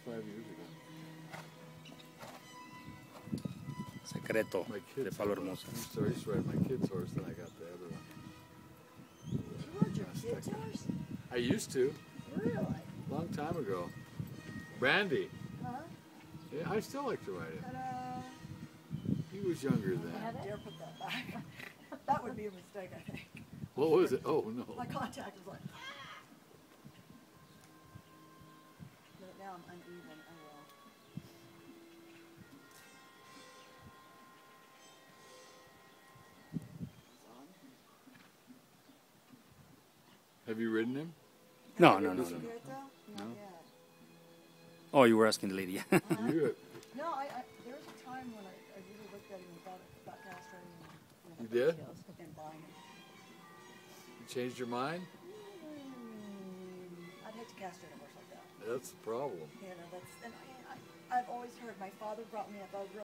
5 years ago. Secreto de Palo Hermoso. I used to ride my kid's horse, then I got the other one. You rode your kid's horse? I used to. Really? Long time ago. Brandy. Huh? Yeah, I still like to ride it. Ta-da! He was younger I then. dare put that back. That would be a mistake, I think. What was it? Oh, no. My contact was like... But now I'm uneven. Oh well. It's on. Have you ridden him? No. Did you get it though? Not No. yet. Oh, you were asking the lady. You, No, there was a time when I really looked at him and thought about castrating him. You did? And buying him. you changed your mind? I'd hate to castrate a horse like that. That's the problem. You know, I've always heard, my father brought me up, I was real